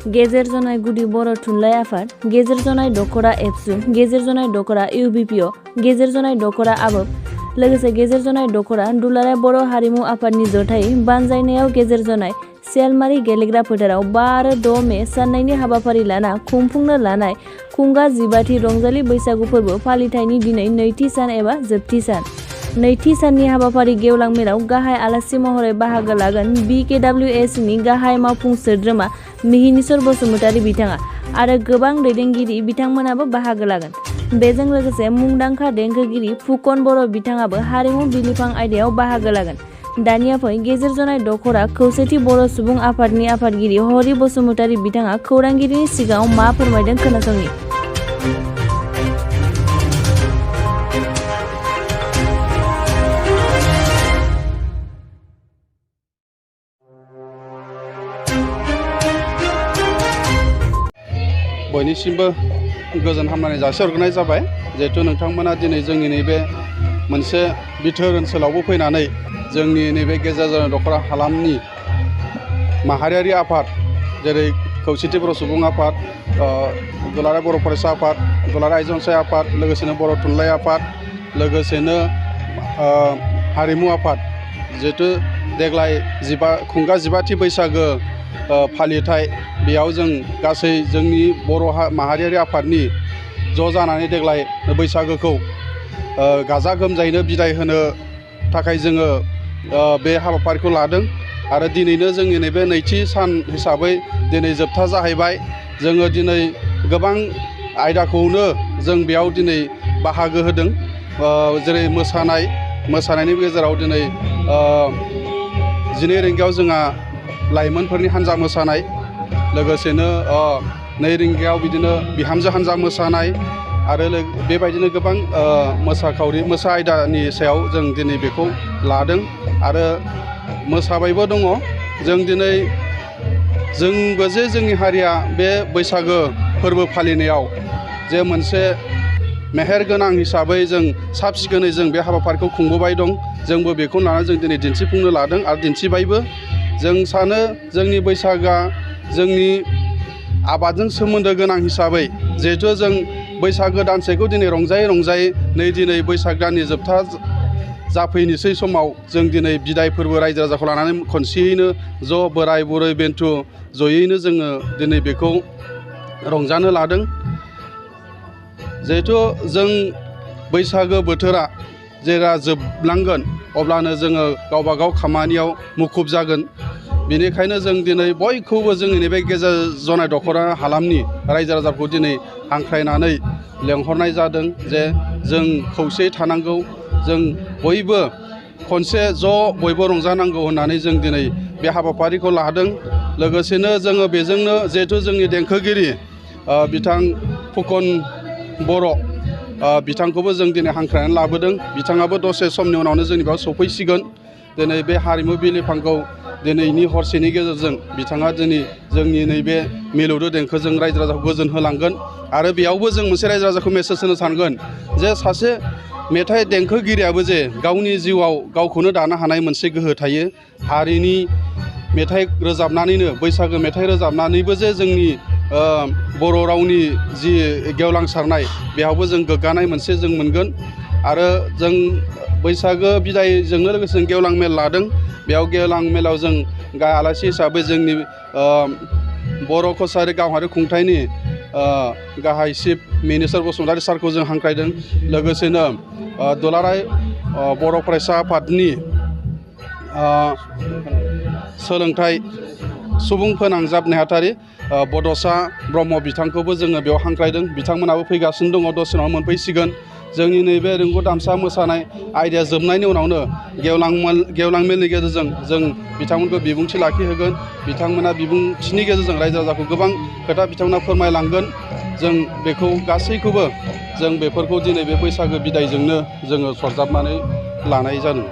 गेजेर जनाय गुदि बर' थुनलाइ आफाद, गेजेर जनाय दखरा एबसु, गेजेर जनाय दखरा इउबिपिअ, गेजेर जनाय दखरा आबोब, लोगोसे गेजेर जनाय दखरा दुलाराय बर' हारिमु आफादनि जथायै बानजायनायाव गेजेर जनाय सियालमारि गेलेग्रा फोथाराव 5 आरो 6 मे साननैनि हाबाफारि लाना खुंफुंनो लानाय खुंगा 15थि रंजालि बैसागु फोरबो फालिथायनि दिनै नैथि सान एबा जोबथि सान। नैथि साननि हाबाफारि गेवलां मेलाव गाहाय आलासि महरै बाहागो लागोन BKWSनि गाहाय मावफुं सोद्रोमा मिहिनीश्वर बसुमतारी बिथाङा आरो गोबां दैदेनगिरि बिथांमोनाबो बाहागो लागोन। बेजों लोगोसे मुंदांखा देंखोगिरि फुकन बर' बिथाङाबो हारिमु बिलिफां आयदायाव बाहागो लागोन। दानिया फै गेजेर जनाय दखरा खौसेथि बर' सुबुं आफादनि आफादगिरि हरि बसुमतारी बिथाङा खौरांगिरिनि सिगाङाव मा फोरमायदों खोनासंनि। बयनिसिमबो गोजोन हामलायनाय जासिहरग्रोनाय जाबाय। जिहेथु नोंथांमोना दिनै जोंनि नैबे मोनसे बिथोर ओनसोलावबो फैनानै जोंनि नैबे गेजेर जनाय दखरा हालामनि माहारियारि आफाद जेरै खौसेथि बर' सुबुं आफाद, दुलाराय बर' फरायसा आफाद, दुलाराय आइजो अनसाय आफाद, लोगोसेनो बर' थुनलाइ आफाद, लोगोसेनो हारिमु आफाद, जिहेथु देग्लाय खुंगा 15थि बैसागो फालिथाय, बेयाव जों गासै जोंनि बर' माहारियारि आफादनि ज' जानानै देग्लाय बैसागोखौ गाजा गोमजायैनो बिदाय होनो थाखाय जोङो बे हाबाफारिखौ लादों आरो दिनैनो जोंनि नैबे नैथि सान हिसाबै दिनै जोबथा जाहैबाय। जोङो दिनै गोबां आयदाखौनो जों बेयाव दिनै बाहागो होदों, जेरै मोसानायनि गेजेराव दिनै 12 रिंगायाव जोंहा लाइमोनफोरनि हान्जा मोसानाय, लोगोसेनो 2 रिंगायाव बिदिनो बिहामजो हान्जा मोसानाय आरो बेबायदिनो गोबां मोसा आयदानि सायाव जों दिनै बेखौ लादों आरो मोसाबायबो दङ। जों दिनै जोंबो जे जोंनि हारिया बे बैसागो फोरबो फालिनायाव जे मोनसे मेहेर गोनां हिसाबै जों साब सिखोनै जों बे हाबाफारिखौ खुंबोबाय दं। जोंबो बेखौ लानानै जों दिनै दिन्थिफुंनो लादों आरो दिन्थिबायबो। जों सानो जोंनि बैसागोआ जोंनि आबादजों सोमोन्दो गोनां हिसाबै, जिहेथु जों बैसागो दानसेखौ दिनै रंजायै दिनै बैसाग दाननि जोबथा जाफैनोसै समाव जों दिनै बिदाय फोरबो रायजो राजाखौ लानानै खनसेयैनो ज' बोराय बुरै बेन्थु जयैनो जोङो दिनै बेखौ रंजानो लादों। जिहेथु जों बैसागो बोथोरा जेला जोबलांगोन अब्लानो जोङो गावबा गाव खामानियाव मुखुब जागोन। बेनिखायनो जों दिनै बयखौबो जोंनि नैबे गेजेर जनाय दखरा हालामनि रायजो राजाखौ दिनै हांख्रायनानै लेंहरनाय जादों जे जों खौसेयै थानांगौ, जों बयबो खनसे ज' बयबो रंजानांगौ होननानै जों दिनै बे हाबाफारिखौ लादों। लोगोसेनो जोङो बेजोंनो जिहेथु जोंनि देंखोगिरि बिथां फुकन बर' बिथांखौबो जों दिनै हांख्रायनानै लाबोदों। बिथाङाबो दसे समनि उनावनो जोंनि बेयाव सफैसिगोन। दिनै बे हारिमु बिलिफांखौ दिनैनि हरसेनि गेजेरजों बिथाङा दिनै जोंनि नैबे मिलौदो देंखोजों रायजो राजाखौ गोजोन होलांगोन आरो बेयावबो जों मोनसे रायजो राजाखौ मेसेज होनो सानगोन जे सासे मेथाइ देंखोगिरियाबो जे गावनि जिउआव गावखौनो दानो हानाय मोनसे गोहो थायो। हारिनि मेथाइ रोजाबनानैनो, बैसागो मेथाइ रोजाबनानैबो जे जोंनि बर' रावनि जि गेवलांसारनाय, बेयावबो जों गोग्गानाय मोनसे जों मोनगोन। आरो जों बैसागो बिदायजोंनो लोगोसे जों गेवलां मेल लादों। बेयाव गेवलां मेलाव जों गाहाय आलासि हिसाबै जोंनि बर' कसारि गावारि खुंथायनि गाहाय चिफ मिनिस्टार बसुमतारी सारखौ जों हांख्रायदों। लोगोसेनो दुलाराय बर' फरायसा आफादनि सोलोंथाइ सुबुं फोनांजाब नेहाथारि बड'सा ब्रह्म बिथांखौबो जोङो बेयाव हांख्रायदों। बिथांमोनाबो फैगासिनो दङ, दसे उनाव मोनफैसिगोन। जोंनि नैबे रिंगु दामसा मोसानाय आयदाया जोबनायनि उनावनो गेवलां मेलनि गेजेरजों जों बिथांमोनखौ बिबुंथि लाखिहोगोन। बिथांमोना बिबुंथिनि गेजेरजों रायजो राजाखौ गोबां खोथा बिथांमोना फोरमायलांगोन। जों बेखौ गासैखौबो जों बेफोरखौ दिनै बे बैसागो बिदायजोंनो जोङो सरजाबनानै लानाय जादों।